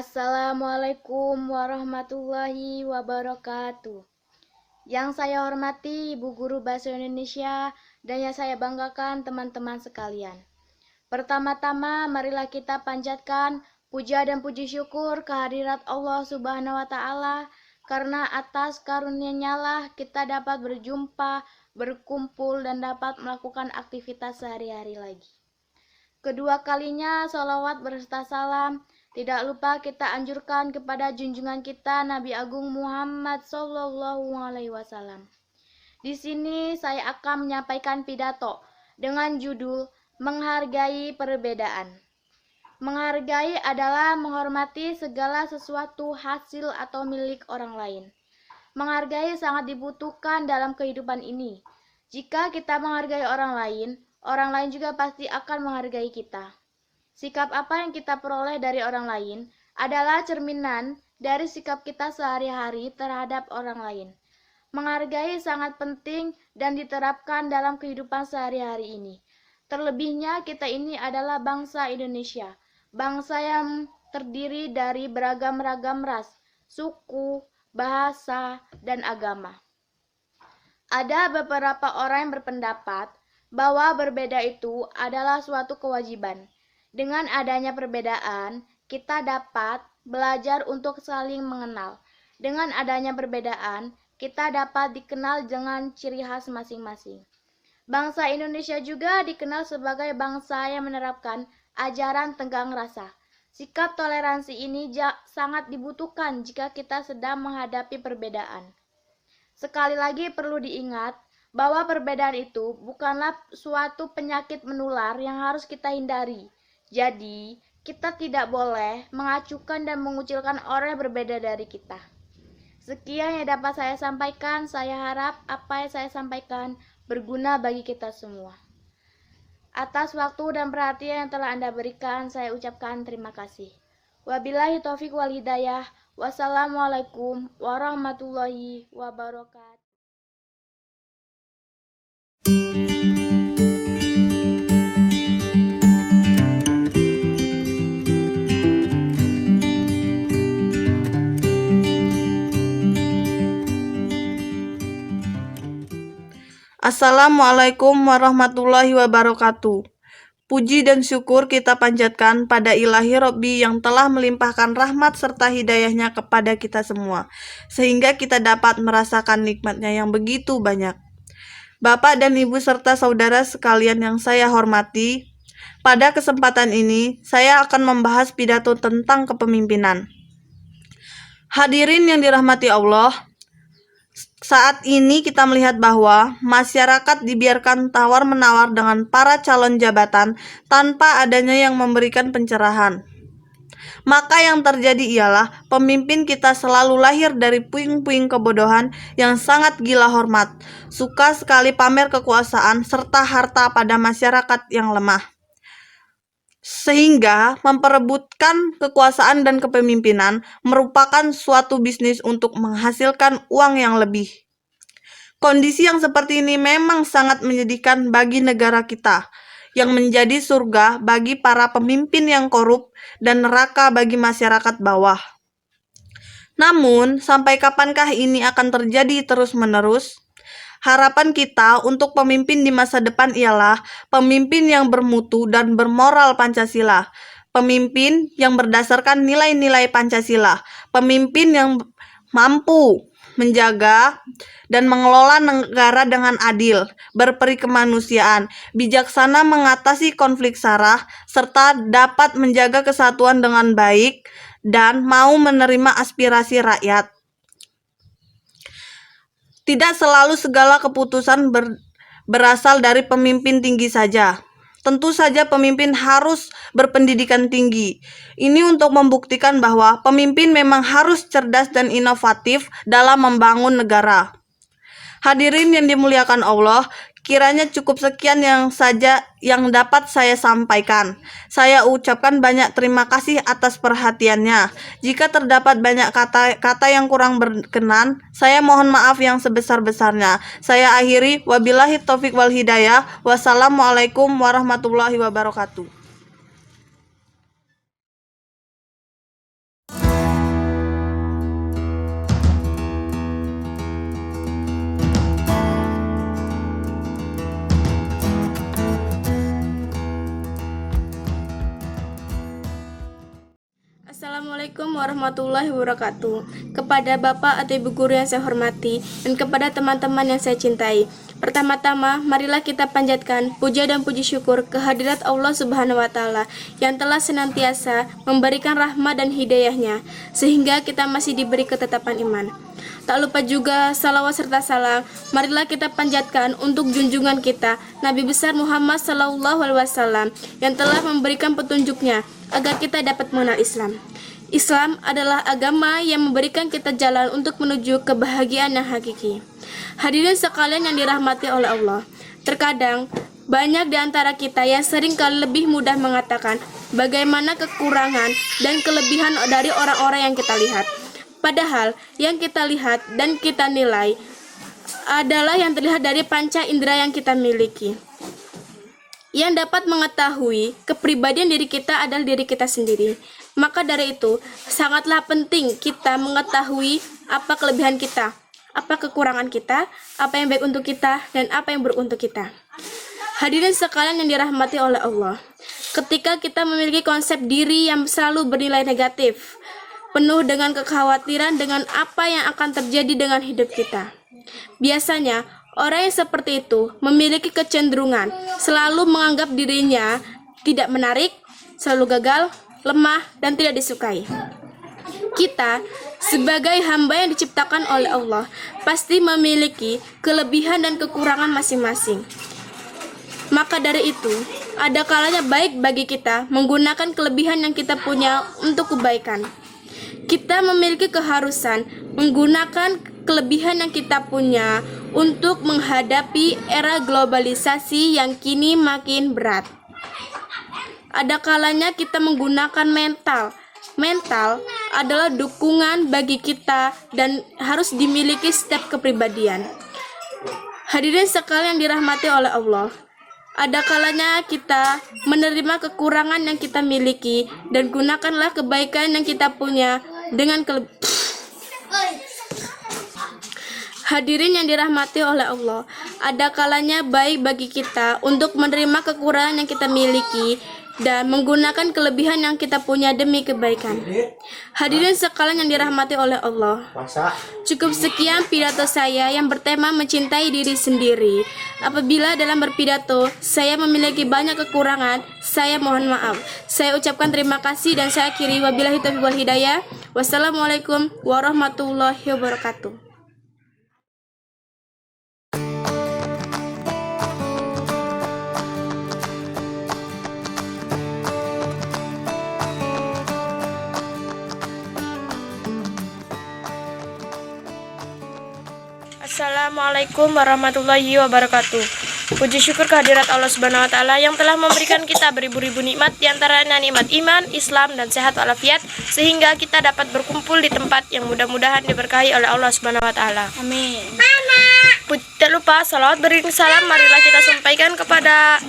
Assalamualaikum warahmatullahi wabarakatuh. Yang saya hormati Ibu Guru Bahasa Indonesia dan yang saya banggakan teman-teman sekalian. Pertama-tama marilah kita panjatkan puja dan puji syukur kehadirat Allah Subhanahu wa taala karena atas karunia-Nya lah kita dapat berjumpa, berkumpul dan dapat melakukan aktivitas sehari-hari lagi. Kedua kalinya sholawat berserta salam tidak lupa kita anjurkan kepada junjungan kita Nabi Agung Muhammad Sallallahu Alaihi Wasallam. Di sini saya akan menyampaikan pidato dengan judul Menghargai Perbedaan. Menghargai adalah menghormati segala sesuatu hasil atau milik orang lain. Menghargai sangat dibutuhkan dalam kehidupan ini. Jika kita menghargai orang lain juga pasti akan menghargai kita. Sikap apa yang kita peroleh dari orang lain adalah cerminan dari sikap kita sehari-hari terhadap orang lain. Menghargai sangat penting dan diterapkan dalam kehidupan sehari-hari ini. Terlebihnya kita ini adalah bangsa Indonesia, bangsa yang terdiri dari beragam-ragam ras, suku, bahasa, dan agama. Ada beberapa orang yang berpendapat bahwa berbeda itu adalah suatu kewajiban. Dengan adanya perbedaan, kita dapat belajar untuk saling mengenal. Dengan adanya perbedaan, kita dapat dikenal dengan ciri khas masing-masing. Bangsa Indonesia juga dikenal sebagai bangsa yang menerapkan ajaran tenggang rasa. Sikap toleransi ini sangat dibutuhkan jika kita sedang menghadapi perbedaan. Sekali lagi perlu diingat bahwa perbedaan itu bukanlah suatu penyakit menular yang harus kita hindari. Jadi, kita tidak boleh mengacukan dan mengucilkan orang yang berbeda dari kita. Sekian yang dapat saya sampaikan. Saya harap apa yang saya sampaikan berguna bagi kita semua. Atas waktu dan perhatian yang telah Anda berikan, saya ucapkan terima kasih. Wabillahi taufiq wal hidayah. Wassalamualaikum warahmatullahi wabarakatuh. Assalamualaikum warahmatullahi wabarakatuh. Puji dan syukur kita panjatkan pada Ilahi Robbi yang telah melimpahkan rahmat serta hidayahnya kepada kita semua, sehingga kita dapat merasakan nikmatnya yang begitu banyak. Bapak dan Ibu serta saudara sekalian yang saya hormati, pada kesempatan ini saya akan membahas pidato tentang kepemimpinan. Hadirin yang dirahmati Allah, saat ini kita melihat bahwa masyarakat dibiarkan tawar-menawar dengan para calon jabatan tanpa adanya yang memberikan pencerahan. Maka yang terjadi ialah pemimpin kita selalu lahir dari puing-puing kebodohan yang sangat gila hormat, suka sekali pamer kekuasaan serta harta pada masyarakat yang lemah. Sehingga memperebutkan kekuasaan dan kepemimpinan merupakan suatu bisnis untuk menghasilkan uang yang lebih. Kondisi yang seperti ini memang sangat menyedihkan bagi negara kita, yang menjadi surga bagi para pemimpin yang korup dan neraka bagi masyarakat bawah. Namun, sampai kapankah ini akan terjadi terus-menerus? Harapan kita untuk pemimpin di masa depan ialah pemimpin yang bermutu dan bermoral Pancasila, pemimpin yang berdasarkan nilai-nilai Pancasila, pemimpin yang mampu menjaga dan mengelola negara dengan adil, berperi kemanusiaan, bijaksana mengatasi konflik sarah, serta dapat menjaga kesatuan dengan baik dan mau menerima aspirasi rakyat. Tidak selalu segala keputusan berasal dari pemimpin tinggi saja. Tentu saja pemimpin harus berpendidikan tinggi. Ini untuk membuktikan bahwa pemimpin memang harus cerdas dan inovatif dalam membangun negara. Hadirin yang dimuliakan Allah, kiranya cukup sekian yang saja yang dapat saya sampaikan. Saya ucapkan banyak terima kasih atas perhatiannya. Jika terdapat banyak kata yang kurang berkenan, saya mohon maaf yang sebesar-besarnya. Saya akhiri, wabillahi taufiq wal hidayah. Wassalamualaikum warahmatullahi wabarakatuh. Assalamualaikum warahmatullahi wabarakatuh. Kepada Bapak atau Ibu Guru yang saya hormati dan kepada teman-teman yang saya cintai. Pertama-tama, marilah kita panjatkan puja dan puji syukur kehadirat Allah Subhanahu wa taala yang telah senantiasa memberikan rahmat dan hidayahnya sehingga kita masih diberi ketetapan iman. Tak lupa juga salawat serta salam marilah kita panjatkan untuk junjungan kita Nabi besar Muhammad SAW yang telah memberikan petunjuknya agar kita dapat mengenal Islam. Islam adalah agama yang memberikan kita jalan untuk menuju kebahagiaan yang hakiki. Hadirin sekalian yang dirahmati oleh Allah, terkadang banyak di antara kita yang sering kali lebih mudah mengatakan bagaimana kekurangan dan kelebihan dari orang-orang yang kita lihat. Padahal yang kita lihat dan kita nilai adalah yang terlihat dari panca indera yang kita miliki. Yang dapat mengetahui kepribadian diri kita adalah diri kita sendiri. Maka dari itu, sangatlah penting kita mengetahui apa kelebihan kita, apa kekurangan kita, apa yang baik untuk kita, dan apa yang buruk untuk kita. Hadirin sekalian yang dirahmati oleh Allah, ketika kita memiliki konsep diri yang selalu bernilai negatif, penuh dengan kekhawatiran dengan apa yang akan terjadi dengan hidup kita. Biasanya, orang yang seperti itu memiliki kecenderungan selalu menganggap dirinya tidak menarik, selalu gagal, lemah, dan tidak disukai. Kita, sebagai hamba yang diciptakan oleh Allah, pasti memiliki kelebihan dan kekurangan masing-masing. Maka dari itu, ada kalanya baik bagi kita menggunakan kelebihan yang kita punya untuk kebaikan. Kita memiliki keharusan menggunakan kelebihan yang kita punya untuk menghadapi era globalisasi yang kini makin berat. Ada kalanya kita menggunakan mental. Mental adalah dukungan bagi kita dan harus dimiliki setiap kepribadian. Hadirin sekalian yang dirahmati oleh Allah, ada kalanya kita menerima kekurangan yang kita miliki dan gunakanlah kebaikan yang kita punya dengan Hadirin yang dirahmati oleh Allah, ada kalanya baik bagi kita untuk menerima kekurangan yang kita miliki dan menggunakan kelebihan yang kita punya demi kebaikan. Hadirin sekalian yang dirahmati oleh Allah, cukup sekian pidato saya yang bertema mencintai diri sendiri. Apabila dalam berpidato saya memiliki banyak kekurangan, saya mohon maaf. Saya ucapkan terima kasih dan saya akhiri wabillahi taufiq wal hidayah. Wassalamualaikum warahmatullahi wabarakatuh. Assalamualaikum warahmatullahi wabarakatuh. Puji syukur kehadirat Allah Subhanahu wa taala yang telah memberikan kita beribu-ribu nikmat, di antaranya nikmat iman, Islam, dan sehat walafiat, sehingga kita dapat berkumpul di tempat yang mudah-mudahan diberkahi oleh Allah Subhanahu wa taala. Amin. Tak lupa salawat beriring salam marilah kita sampaikan kepada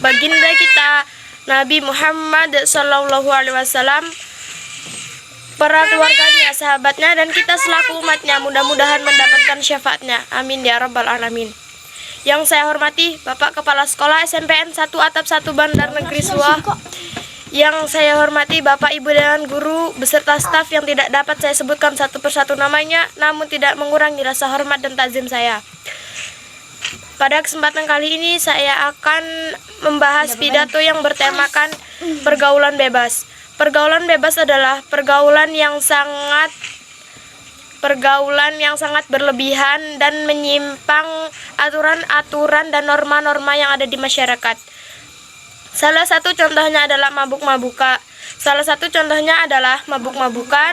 baginda kita Nabi Muhammad sallallahu alaihi wasallam, para keluarganya, sahabatnya, dan kita selaku umatnya mudah-mudahan mendapatkan syafaatnya. Amin ya rabbal alamin. Yang saya hormati Bapak Kepala Sekolah SMPN 1 Atap 1 Bandar Negeri Suah. Yang saya hormati Bapak Ibu dan guru beserta staf yang tidak dapat saya sebutkan satu persatu namanya, namun tidak mengurangi rasa hormat dan takzim saya. Pada kesempatan kali ini saya akan membahas pidato yang bertemakan pergaulan bebas. Pergaulan bebas adalah pergaulan yang sangat berlebihan dan menyimpang aturan-aturan dan norma-norma yang ada di masyarakat. Salah satu contohnya adalah mabuk-mabukan,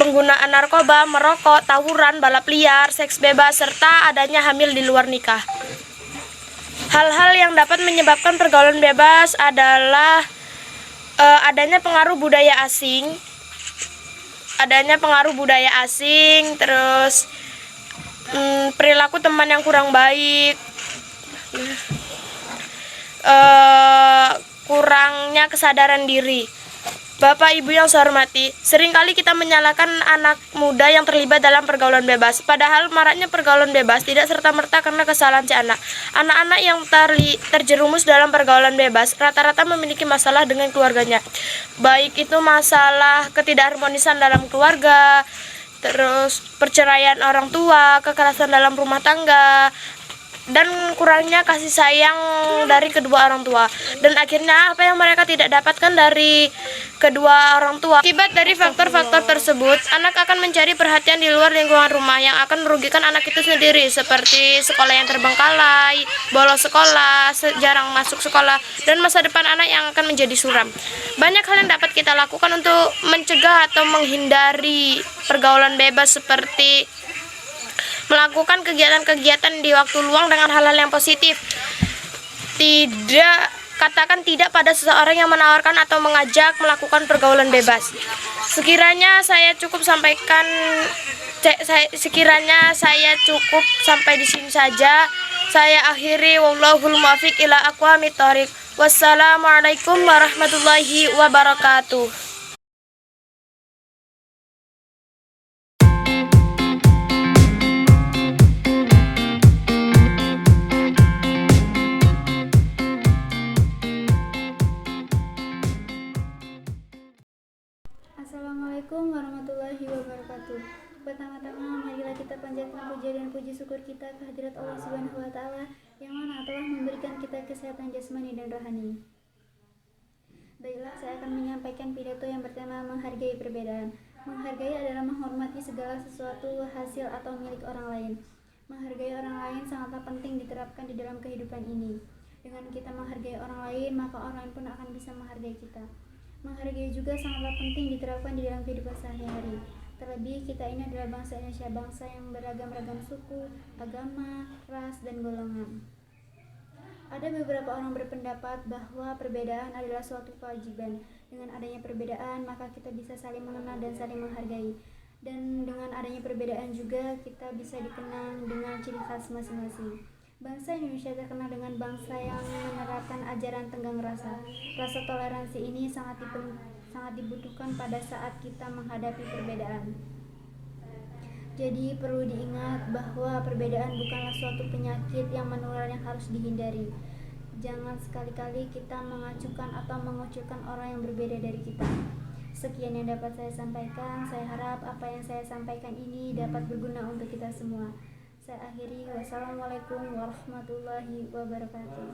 penggunaan narkoba, merokok, tawuran, balap liar, seks bebas, serta adanya hamil di luar nikah. Hal-hal yang dapat menyebabkan pergaulan bebas adalah adanya pengaruh budaya asing, terus perilaku teman yang kurang baik, kurangnya kesadaran diri. Bapak Ibu yang saya hormati, seringkali kita menyalahkan anak muda yang terlibat dalam pergaulan bebas. Padahal maraknya pergaulan bebas tidak serta-merta karena kesalahan si anak. Anak-anak yang terjerumus dalam pergaulan bebas rata-rata memiliki masalah dengan keluarganya. Baik itu masalah ketidakharmonisan dalam keluarga, terus perceraian orang tua, kekerasan dalam rumah tangga, dan kurangnya kasih sayang dari kedua orang tua, dan akhirnya apa yang mereka tidak dapatkan dari kedua orang tua. Akibat dari faktor-faktor tersebut, anak akan mencari perhatian di luar lingkungan rumah yang akan merugikan anak itu sendiri, seperti sekolah yang terbengkalai, bolos sekolah, jarang masuk sekolah, dan masa depan anak yang akan menjadi suram. Banyak hal yang dapat kita lakukan untuk mencegah atau menghindari pergaulan bebas, seperti melakukan kegiatan-kegiatan di waktu luang dengan hal-hal yang positif. Katakan tidak pada seseorang yang menawarkan atau mengajak melakukan pergaulan bebas. Sekiranya saya cukup sampai di sini saja. Saya akhiri, wallahul muwaffiq ila aqwamit thoriq. Wassalamualaikum warahmatullahi wabarakatuh. Assalamualaikum warahmatullahi wabarakatuh. Pertama-tama marilah kita panjatkan puja dan puji syukur kita kehadirat Allah Subhanahu wa taala yang mana telah memberikan kita kesehatan jasmani dan rohani. Baiklah, saya akan menyampaikan pidato yang bertema menghargai perbedaan. Menghargai adalah menghormati segala sesuatu hasil atau milik orang lain. Menghargai orang lain sangatlah penting diterapkan di dalam kehidupan ini. Dengan kita menghargai orang lain, maka orang lain pun akan bisa menghargai kita. Menghargai juga sangatlah penting diterapkan di dalam kehidupan sehari-hari. Terlebih kita ini adalah bangsa Indonesia, bangsa yang beragam-ragam suku, agama, ras, dan golongan. Ada beberapa orang berpendapat bahwa perbedaan adalah suatu kewajiban. Dengan adanya perbedaan, maka kita bisa saling mengenal dan saling menghargai. Dan dengan adanya perbedaan juga kita bisa dikenang dengan ciri khas masing-masing. Bangsa Indonesia terkenal dengan bangsa yang menerapkan ajaran tenggang rasa. Rasa toleransi ini sangat dibutuhkan pada saat kita menghadapi perbedaan. Jadi perlu diingat bahwa perbedaan bukanlah suatu penyakit yang menular yang harus dihindari. Jangan sekali-kali kita mengacukan atau mengucilkan orang yang berbeda dari kita. Sekian yang dapat saya sampaikan. Saya harap apa yang saya sampaikan ini dapat berguna untuk kita semua. Saya akhiri, wassalamualaikum warahmatullahi wabarakatuh.